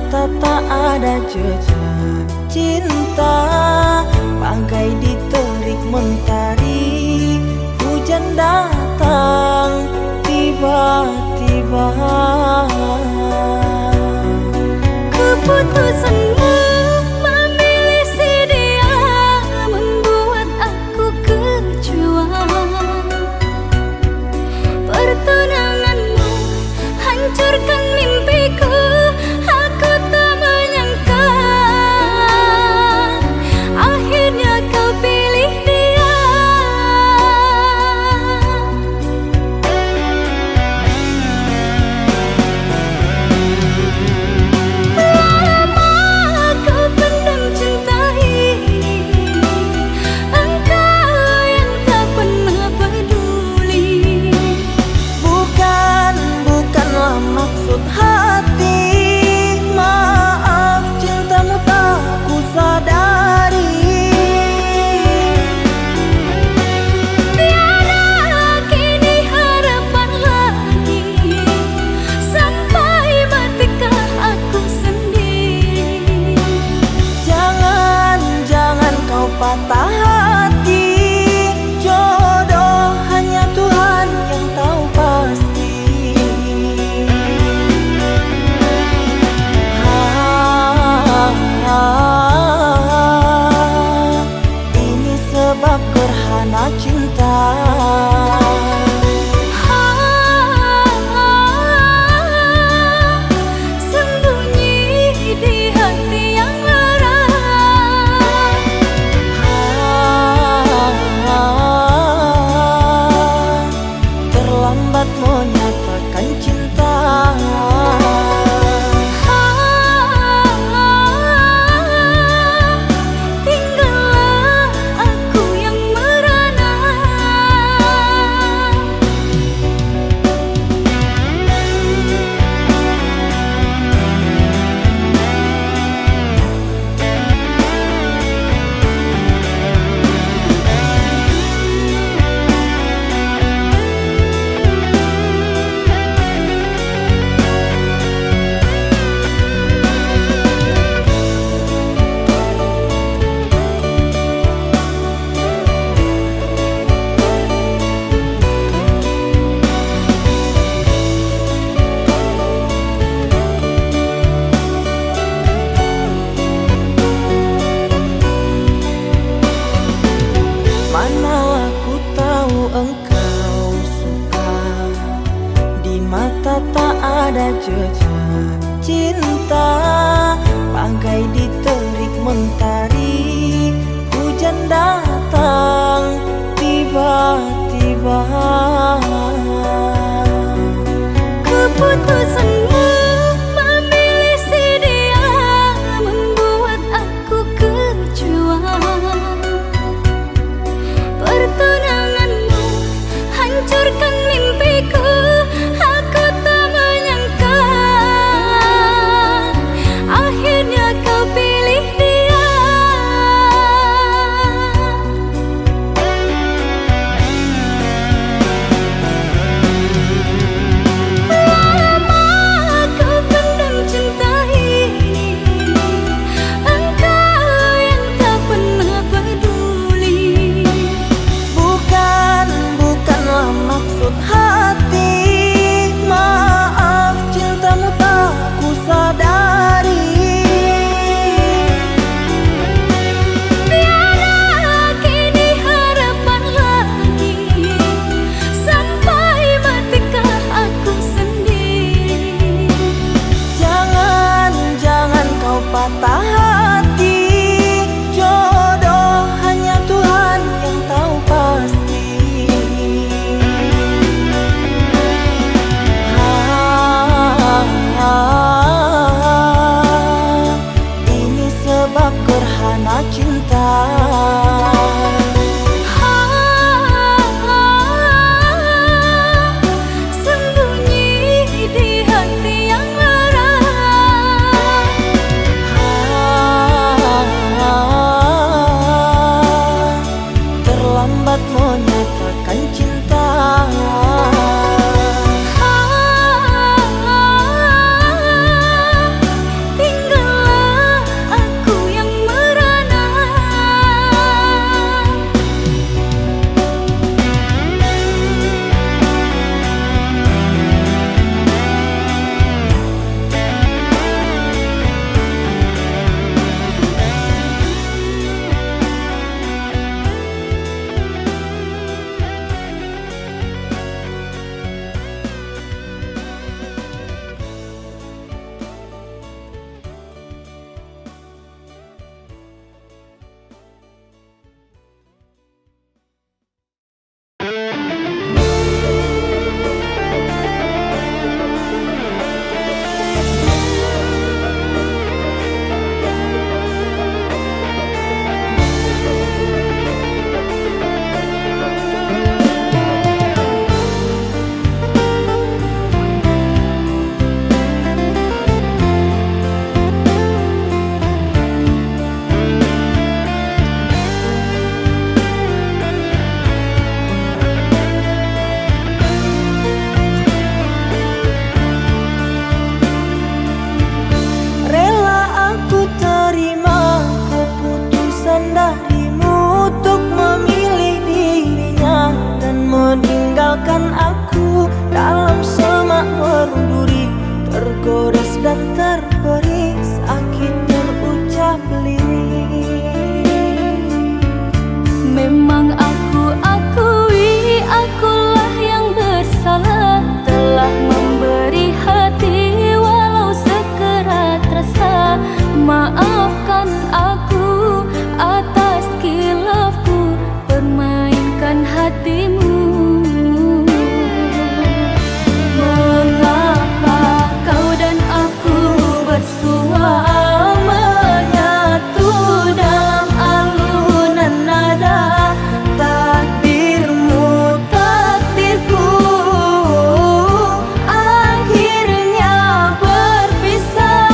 mata tak ada jejak cinta, bagai diterik mentari. Hujan datang tiba-tiba. Keputusanmu memilih si dia membuat aku kecewa. Pertunanganmu hancurkan mimpiku. Aku tak menyangka akhirnya kau pilih dia. Lama kau pendam cinta ini, engkau yang tak pernah peduli. Bukanlah maksud hati, maaf cintamu tak ku sadari. Tiada kini harapan lagi, sampai matikah aku sendiri. Jangan kau patah hati, jodoh hanya Tuhan yang tahu pasti. Ini sebab gerhana cinta. Sembunyi di hati yang lara. Terlambat menyatakan cinta. Tinggallah aku yang merana. Manalah ku tahu engkau suka, di mata tak ada jejak cinta, bagai diterik mentari. Hujan datang tiba-tiba. Keputusanmu memilih si dia membuat aku kecewa. Pertunanganmu hancurkan mimpiku. Aku tak menyangka akhirnya kau pilih dia. Lama kau pendam cinta ini, engkau yang tak pernah peduli. Bukanlah maksud hati, maaf cintamu tak ku sadari. Tiada kini harapan lagi, sampai matikah aku sendiri. Jangan kau patah hati, jodoh hanya Tuhan yang tahu pasti. Ini sebab gerhana cinta. Sembunyi di hati yang lara. rasa. Maafkan aku atas khilafku, permainkan hatimu. Mengapa kau dan aku bersua menyatu dalam alunan nada? Takdirmu, takdirku, akhirnya berpisah.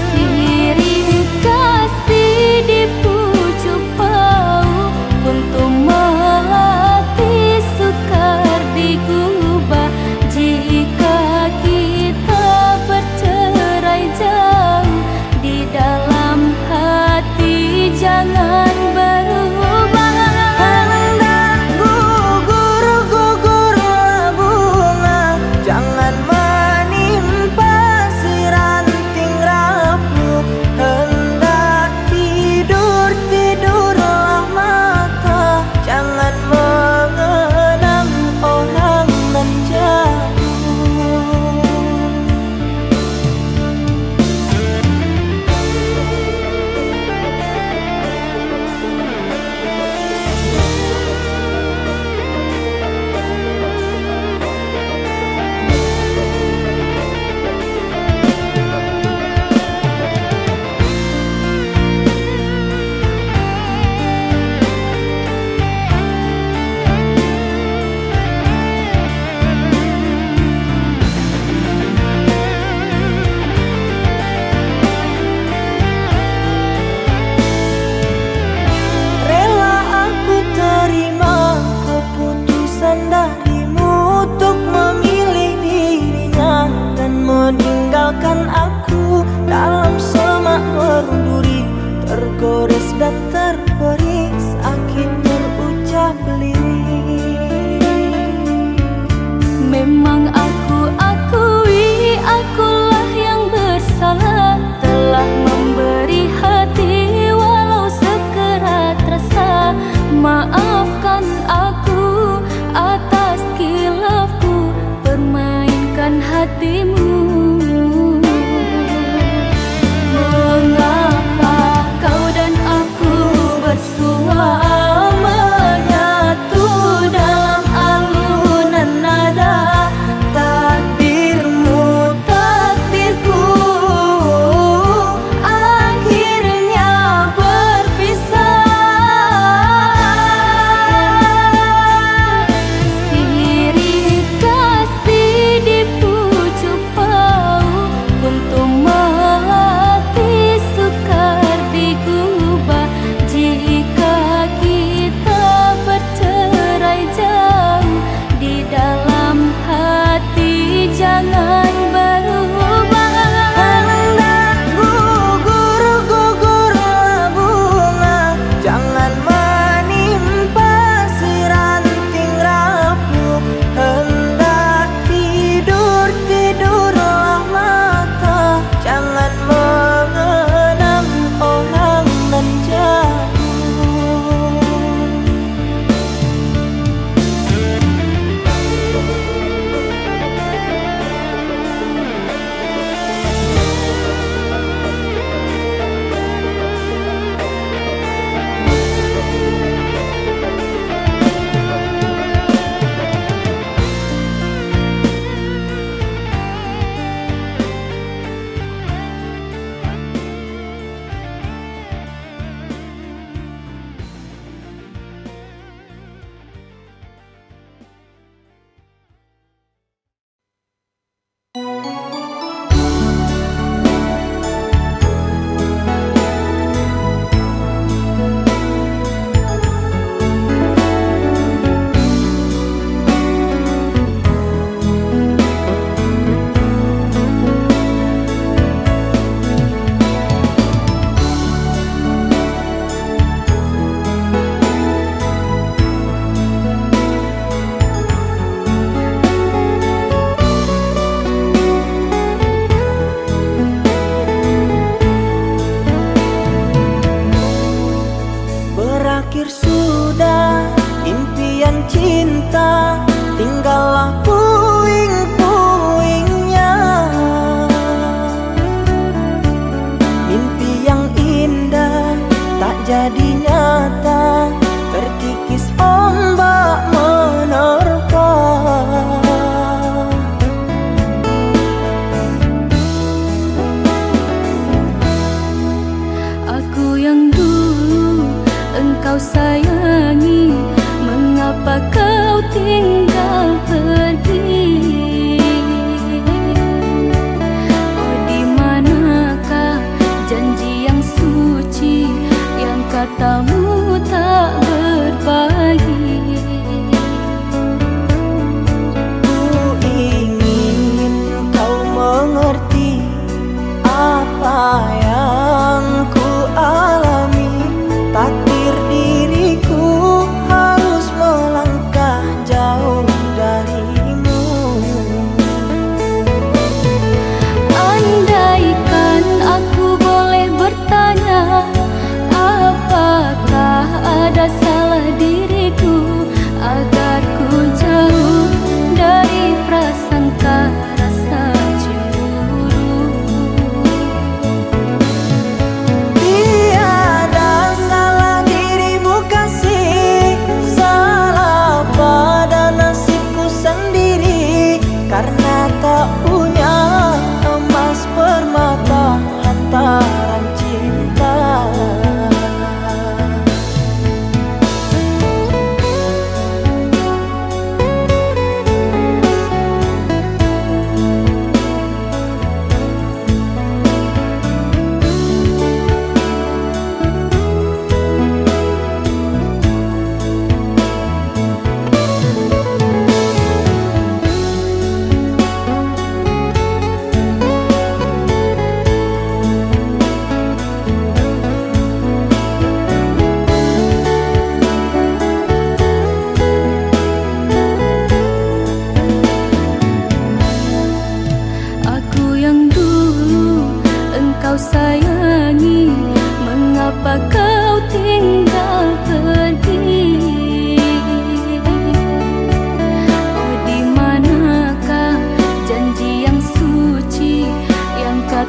Sirih kasih di pucuk bau, untuk melatih sukar digubah. Jika kita bercerai jauh, di dalam hati jangan berubah. Hendak gugur-gugurlah bunga, jangan menimpa si ranting rapuh. Hendak tidur-tidurlah mata, jangan mengenang orang nan jauh. Rela aku terima keputusan darimu untuk memilih dirinya dan meninggalkan aku dalam semak berduri, tergores dan terberi sakit terucap lirik. Memang aku akui akulah yang bersalah, telah memberi hati walau sekerat rasa. Maafkan aku atas khilafku, permainkan hatimu. Mengapa kau dan aku bersua menyatu dalam alunan nada? Takdirmu, takdirku, akhirnya berpisah. Sirih kasih di pucuk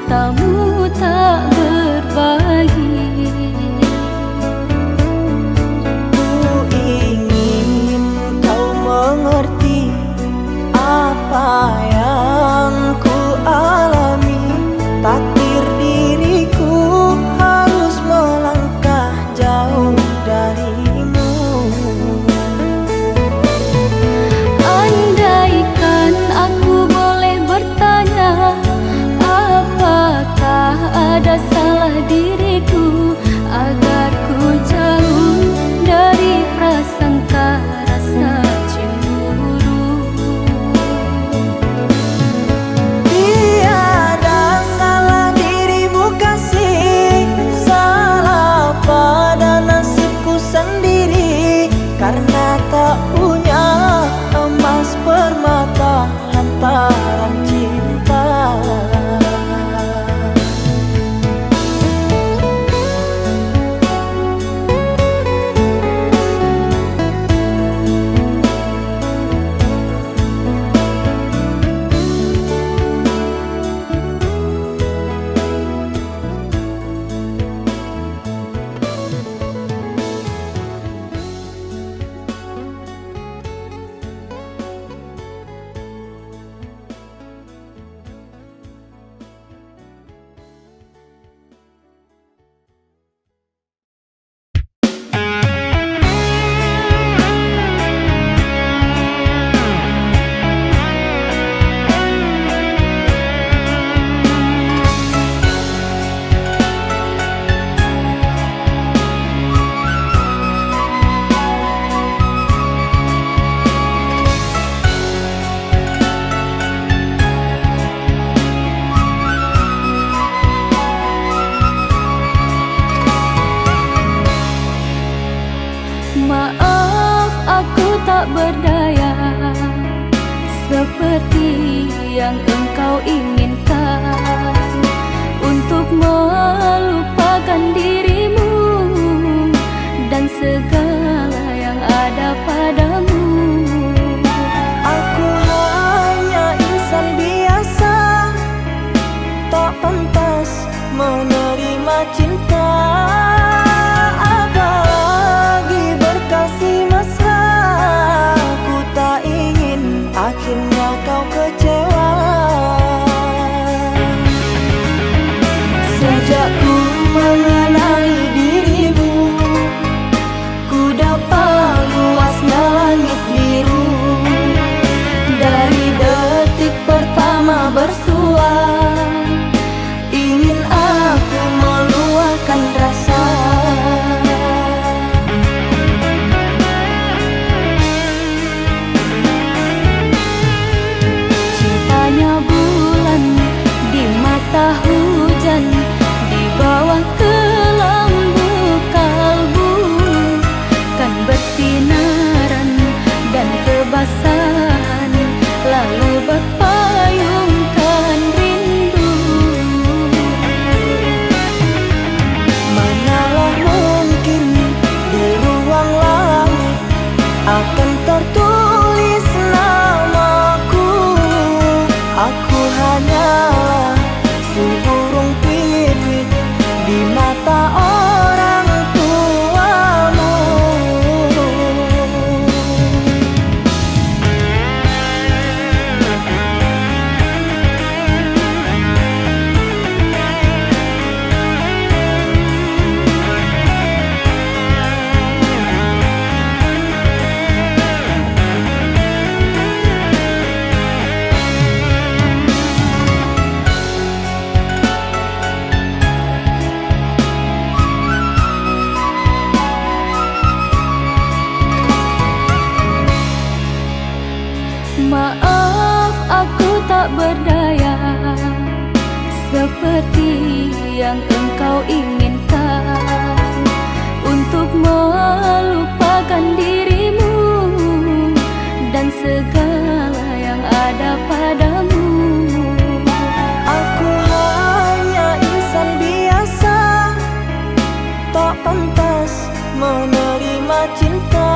tamu tak berbagi. Ku ingin kau mengerti apa yang ku alami. Takdir diriku harus melangkah jauh darimu. Andaikan aku boleh bertanya, apakah ada salah diriku agar ku jauh dari prasangka rasa cemburu. Tiada salah dirimu kasih, salah pada nasibku sendiri. Karena tak punya emas permata lantaran cinta. Maaf aku tak berdaya seperti yang engkau inginkan untuk melupakan dirimu dan segala yang ada padamu. Aku hanya insan biasa, tak pantas menerima cinta. Apalagi berkasih mesra, ku tak ingin akhirnya kau kecewa. Sejak ku mengenali dirimu, ku dapat luasnya langit biru. Dari detik pertama bersua, ingin aku meluahkan rasa. Cintanya bulan di mata hujan, di bawah kelambu kalbu, kan bersinaran dan kebasahan, lalu berpayungkan rindu. Manalah mungkin di ruang langit akan tertulis namaku. Aku hanyalah seburung pipit di mata orang tuamu. Maaf aku tak berdaya seperti yang engkau inginkan untuk melupakan dirimu dan segala yang ada padamu. Aku hanya insan biasa, tak pantas menerima cinta.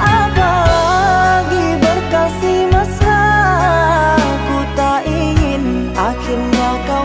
Apalagi berkasih mesra, ku tak ingin akhirnya kau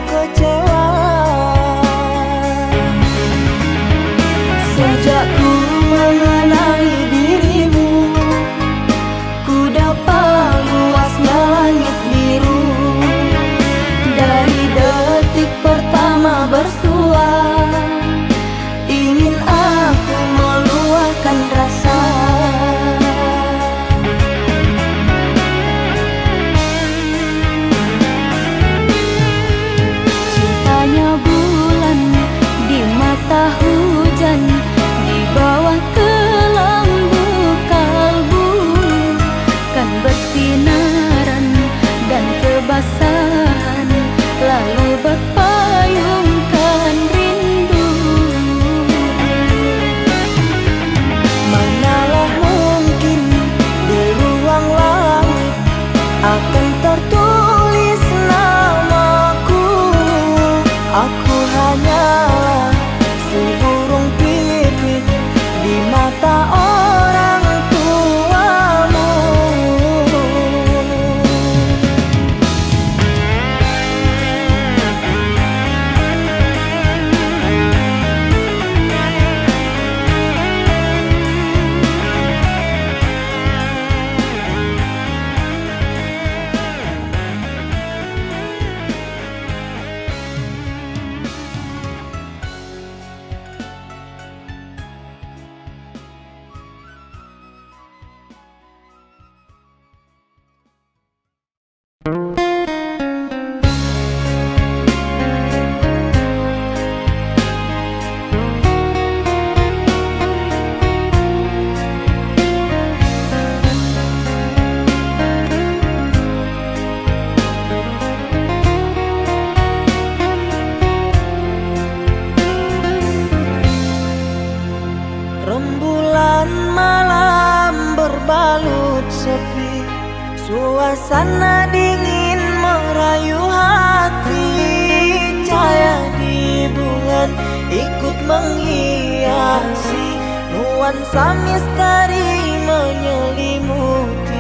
perpisahan, lalu berpayungkan rindu. Manalah mungkin di ruang langit akan tertulis namaku. Aku hanyalah si burung pipit di mata orang tuamu. Rembulan malam berbalut sepi, suasana dingin merayu hati. Cahaya di bulan ikut menghiasi, nuansa misteri menyelimuti.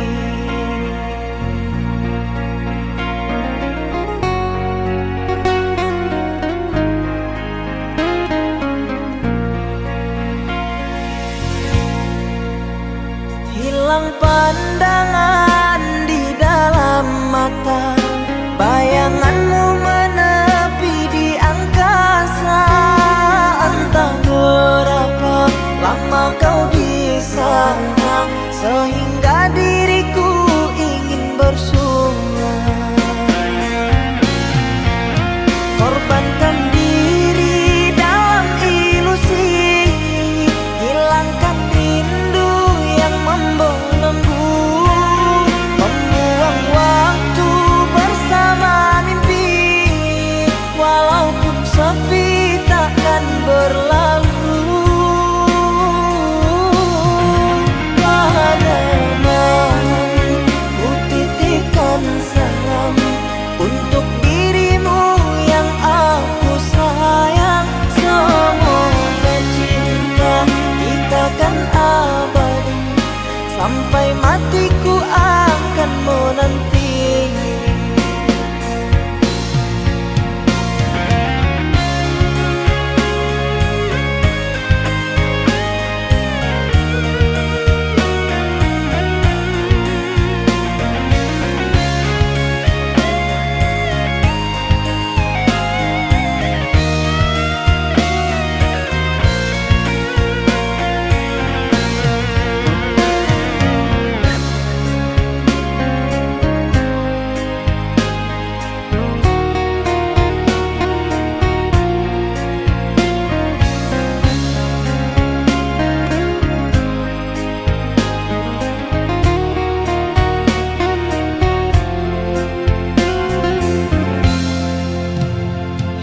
Hilang pandangan di dalam mata, bayanganmu menepi di angkasa. Entah berapa lama kau di sana, sehingga diriku ingin bersunat. Korbankan diri dalam ilusi, hilangkan rindu yang membelenggu, membuang waktu bersama mimpi. Walaupun sepi takkan berlalu. Pada malam ku titipkan salam untuk dirimu yang aku sayang. Semoga cinta kita kan abadi, sampai matiku akan menanti.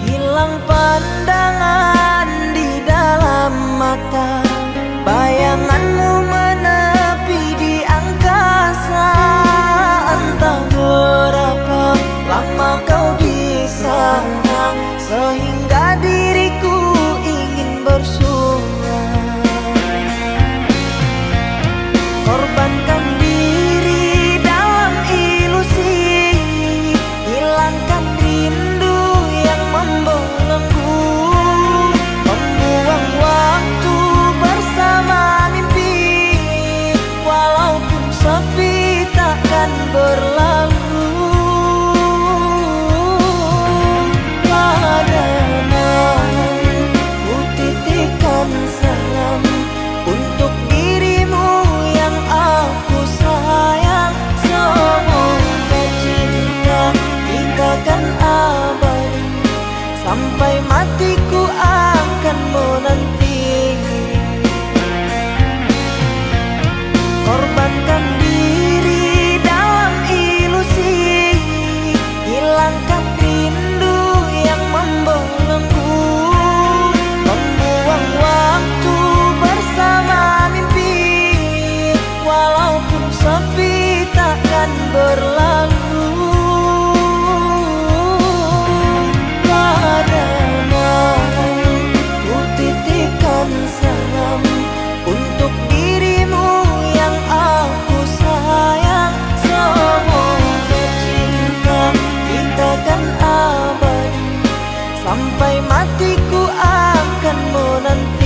Hilang pandangan di dalam mata, bayanganmu menepi di angkasa. Entah berapa lama kau di sana, sehingga diriku ingin bersunat. Korbankan diri dalam ilusi, hilangkan rindu yang membelenggu, membuang waktu bersama mimpi. Walaupun sepi takkan berlalu. Pada malam ku titipkan salam untuk dirimu yang aku sayang. Semoga cinta kita kan abadi, sampai matiku akan menanti. Korbankan diri dalam ilusi, hatiku akan menanti.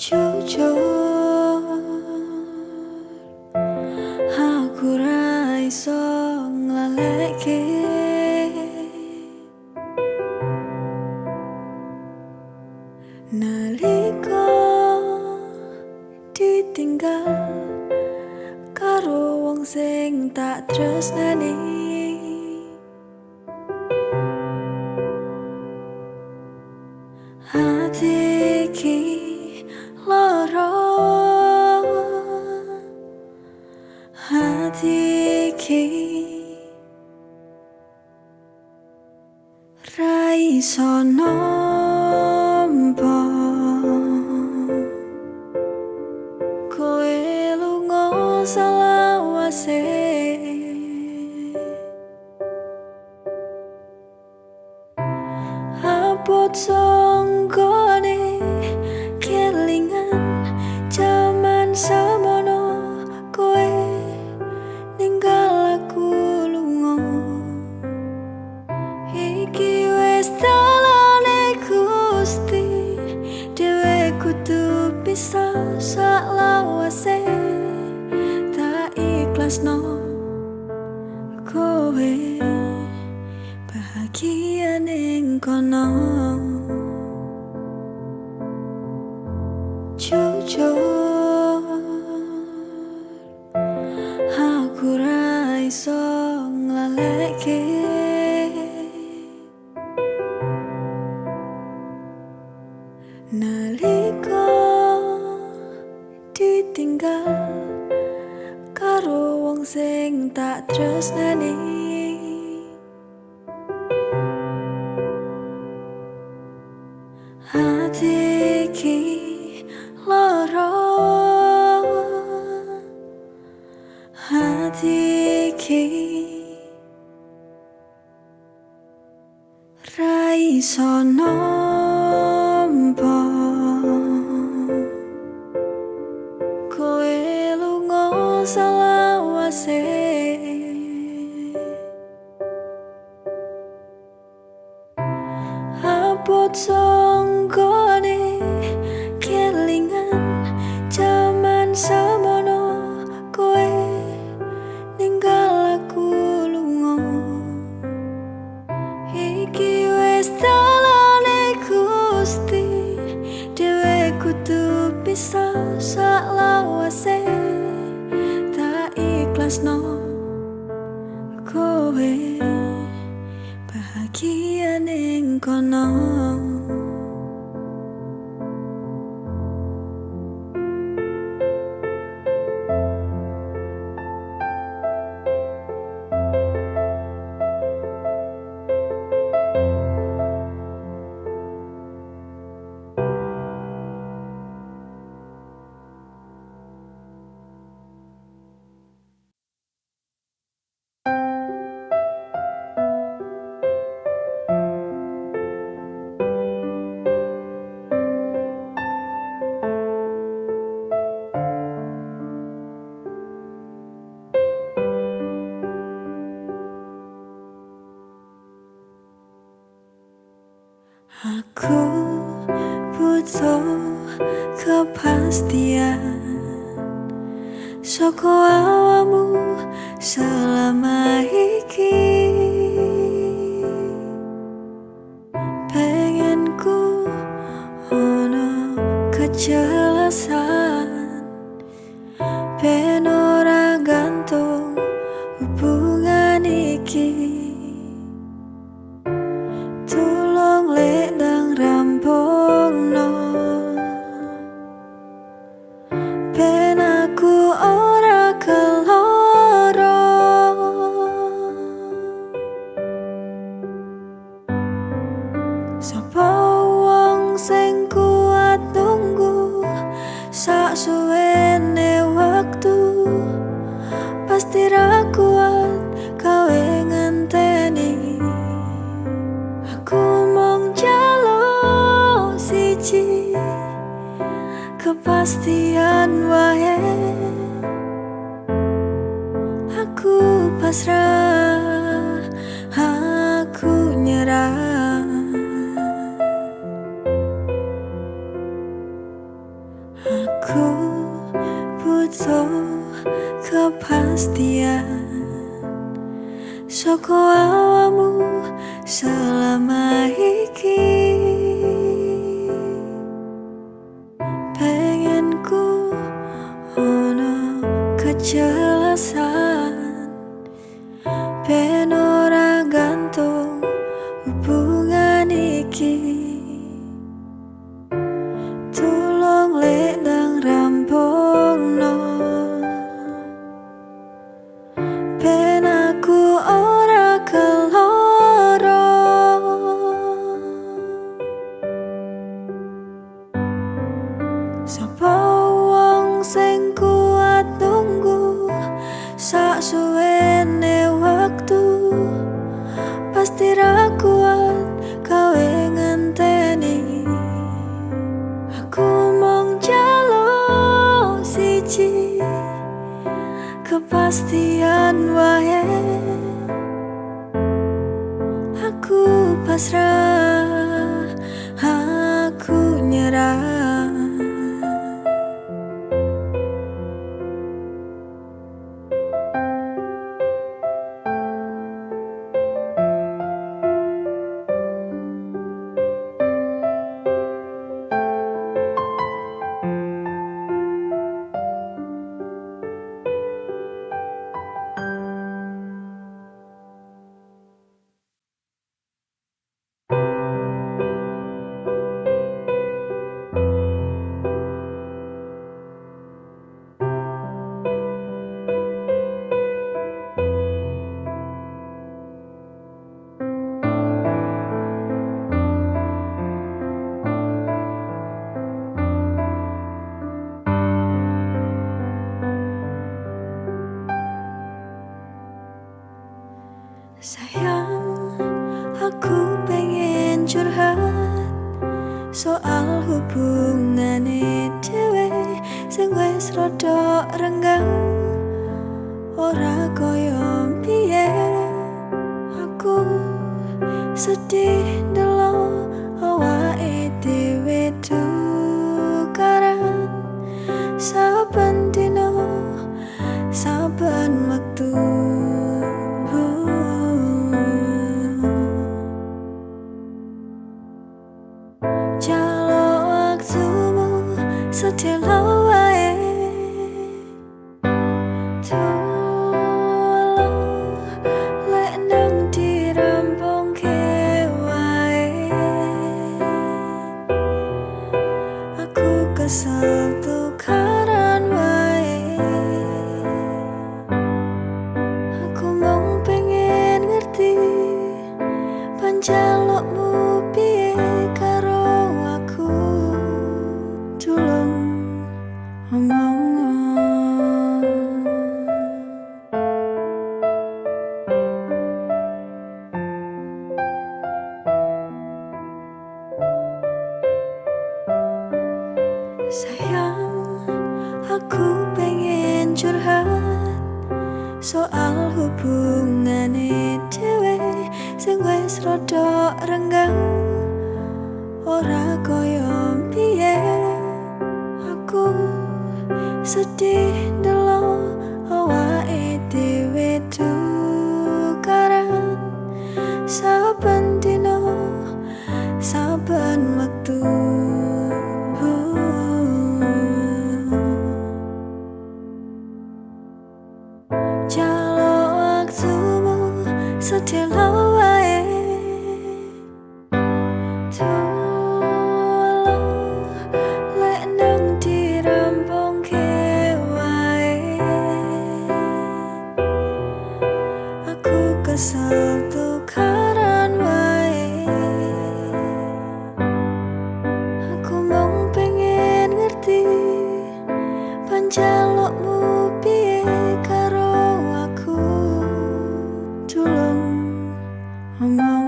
Jujur, aku ra iso nglaleke nalika ditinggal karo wong sing tak tresnani. Hati iki lara, hati iki ra iso nampa kowe lunga selawase. Abot songgone kelingan jaman semono kowe ninggal aku lunga. Iki wis dalane Gusti, dhewe kudu pisah saklawase. Tak ikhlasno kowe bahagia ning kono. Jujur, aku ra iso nglaleke nalika ditinggal karo wong sing tak tresnani. Hati iki lara, hati iki ra iso nampa kowe lunga selawase. Abot songgone kelingan jaman semono kowe ninggal aku lunga. Iki wis dalane Gusti, dhewe kudu pisah saklawase. Tak ikhlasno kowe bahagia ning kono. Aku butuh kepastian saka awamu selama iki. Pengenku ono kejelasan kepastian wae. Aku pasrah, aku nyerah. Aku butuh kepastian saka awamu selama iki. Pengenku ono kejelasan, ben ora gantung hubungan iki. Tulung lek ndang rampungno, ben aku ora keloro. Sapa wong sing kuat nunggu sak suwene waktu, pasti ra kuat kowe ngenteni. Aku mong njaluk siji kepastian wae. Aku pasrah, aku nyerah. Sayang, aku pengen curhat soal hubungane dhewe sing wis rada renggang, ora koyo biyen. Aku sedih ndelok awake dhewe tukaran saben dina, saben wektu. Jaluk waktumu sedelo wae, tulung lek ndang dirampungke wae. Aku kesel tukaran wae. Aku mong pengen ngerti panjalukmu piye karo aku. Tulung omong. Sayang, aku pengen curhat soal hubungane dhewe sing wis rada renggang, ora koyo biyen. Aku sedih ndelok awake dhewe tukaran saben dina, saben wektu. Jaluk waktumu sedelo wae, tulung lek ndang dirampungke wae. Aku kesel tukaran wae. Aku mong pengen ngerti panjalukmu piye karo aku. Tulung omong.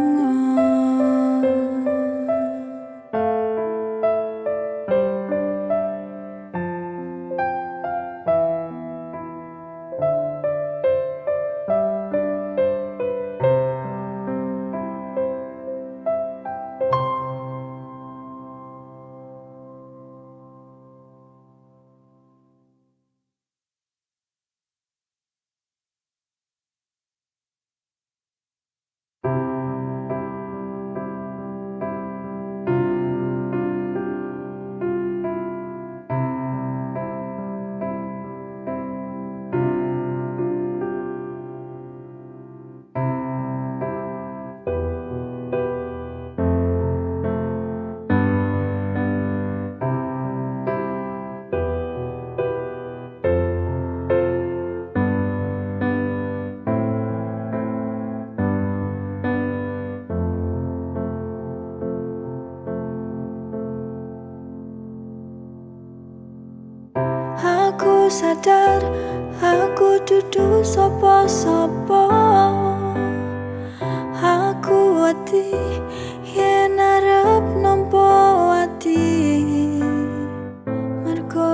sadar aku dudu sapa-sapa. Aku wedi yen arep nampa ati, mergo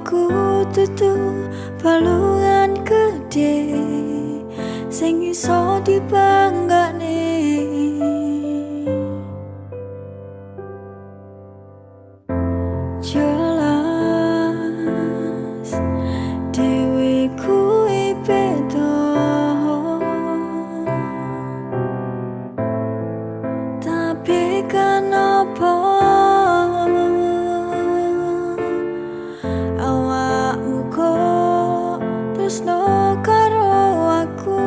aku dudu balungan gedhe sing iso dibanggane. Jelas dhewe kuwi beda, tapi kenapa awakmu kok tresno karo aku?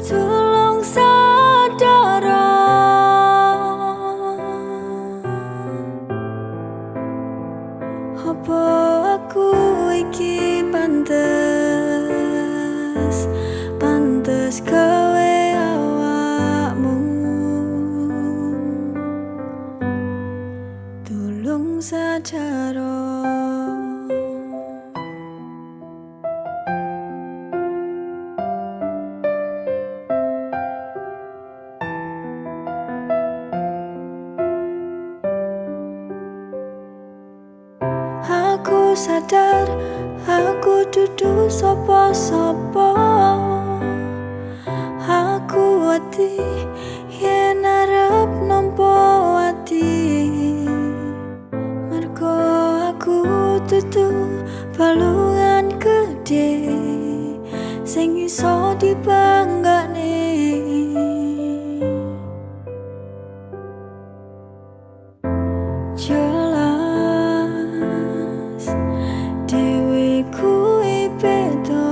Tolong sadar, apa aku iki pantes gawe awakmu? Tolong sadar. Aku sadar aku dudu sapa-sapa. Aku wedi yen arep nampa ati, mergo aku dudu balungan gedhe sing iso dibanggane. Jelas dhewe kuwi beda,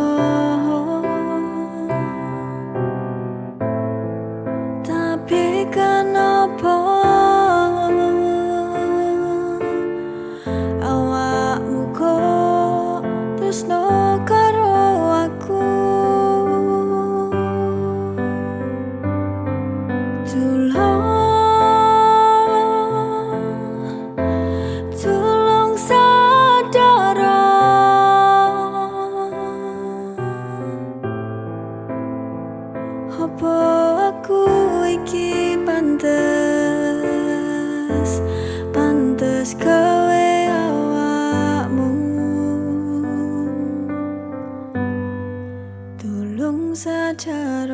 tapi kenapa awakmu kok tresno karo aku? Tolong sadar, apa aku iki pantes gawe awakmu? Tolong sadar.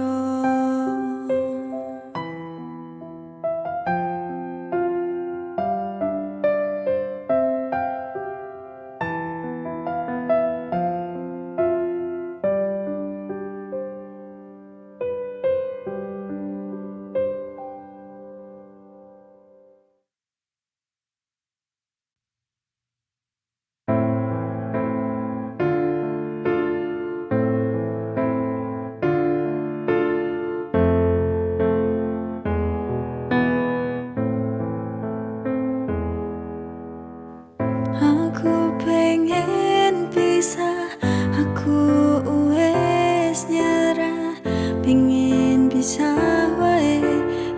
Aku pengen pisah, aku wes nyerah, pengen bisa wae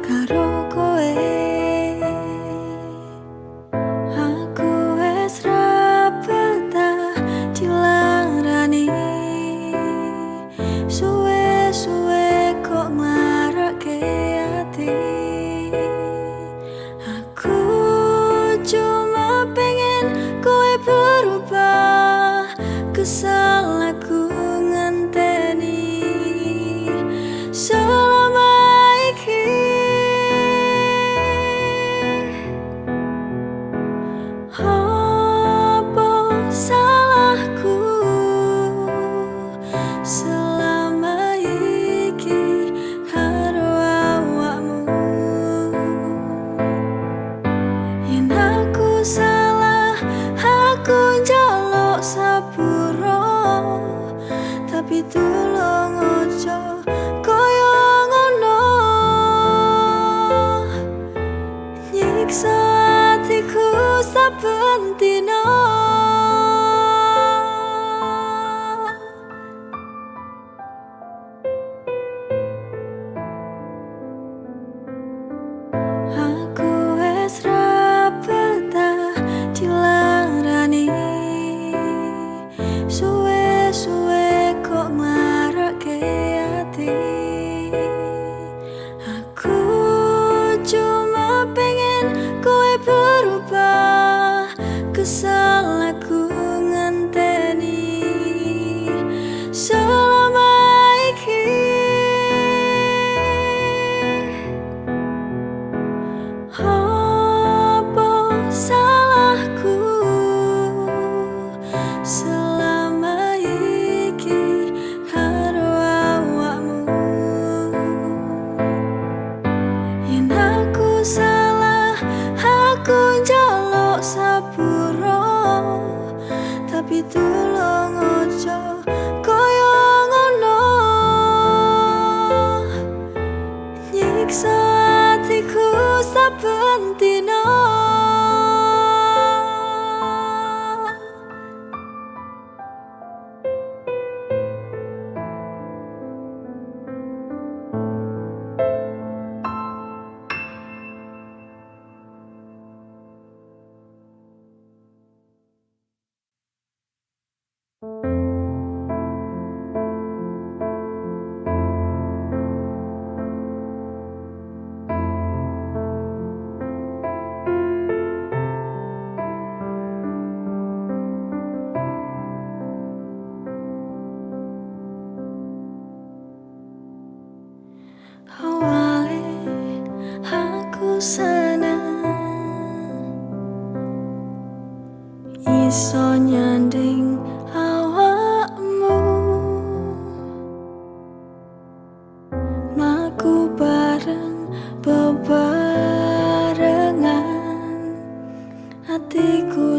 karo kowe. Aku wes ra betah dilarani, suwe-suwe kok nglarake ati. Aku cuma pengen kowe berubah, kesal aku ngenteni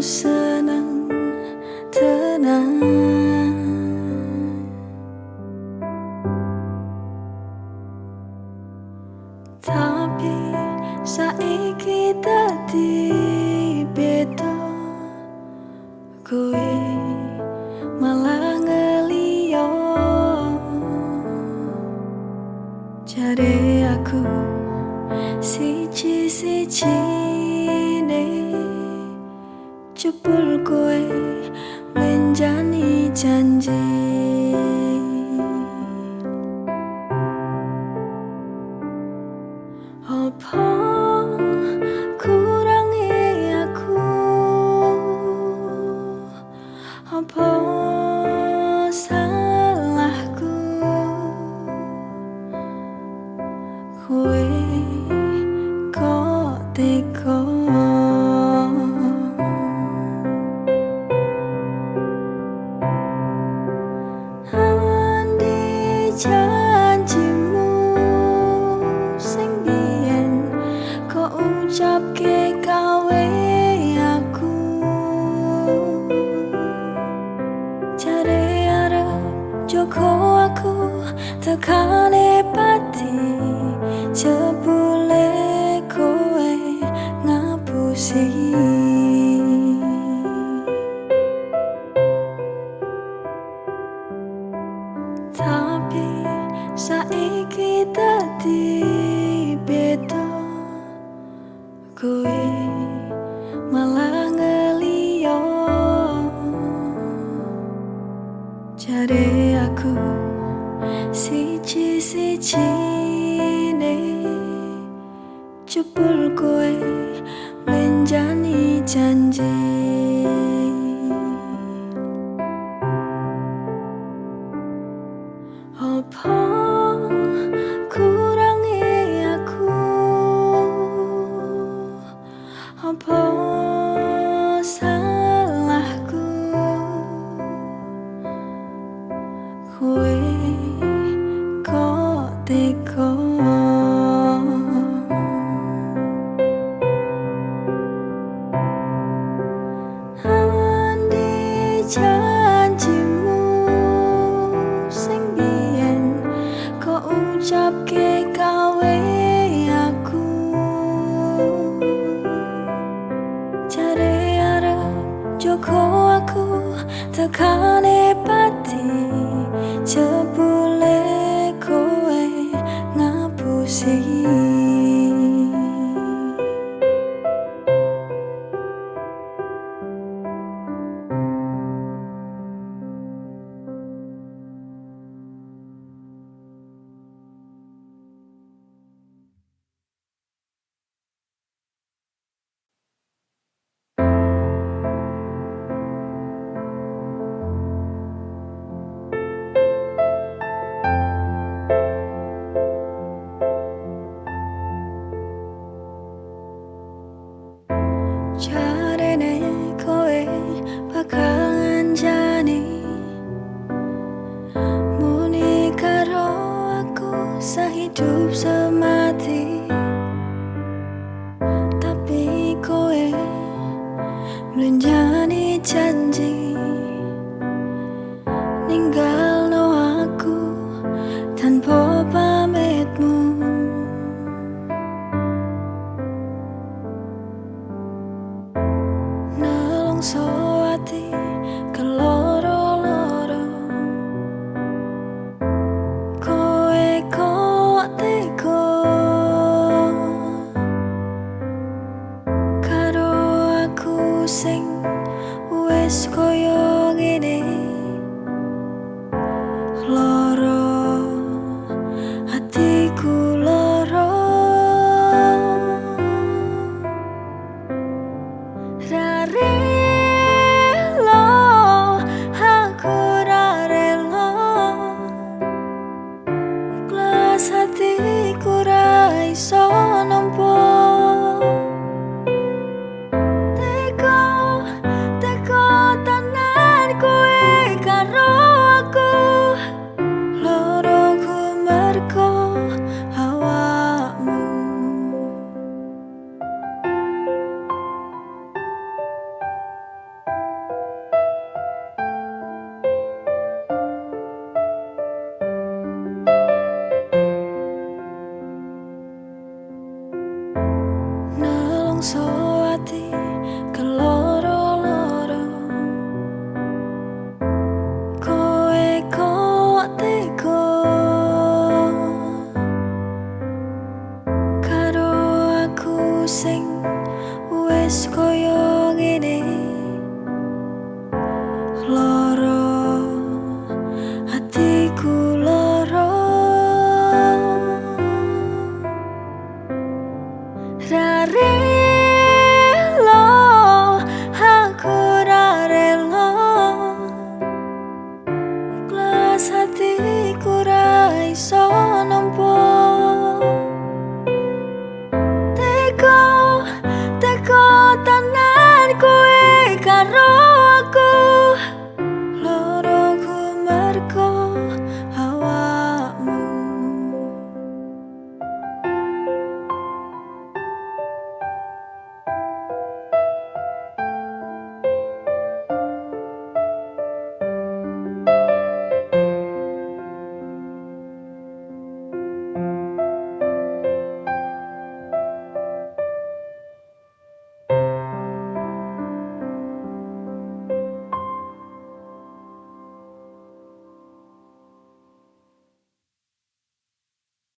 seneng tenang. Tapi saiki dadi beda, kowe malah ngeliyo. Jare aku siji-sijine jebul kowe menjani janji. Apa kurangi aku? Apa salahku? Kowe kok tega? Andi janjimu sing biyen kok ucapke gawe aku. Jare arep jogo aku tekane pati, jebule kowe ngapusi. Tapi saiki dadi beda, kowe malah ngeliyo. Jare aku siji-sijine jebul kowe menjani janji. Apa kurangi aku? Apa salahku? Kowe kok tega? Andi janjimu sing biyen kok ucapke gawe aku. Jare arep jogo aku tekane pati, jebule kowe ngapusi. Jarene kowe bakal nganjani muni karo aku sehidup semati. Tapi kowe menjani janji ninggalno aku tanpa pamitmu. Nelongso ati keloro-loro, kowe kok tega karo aku sing wis koyo ngene. Loro hatiku loro, ra rela aku ra rela, ikhlas hatiku ra iso nampa. Tega tenan kowe karo aku, loroku merko awakmu. so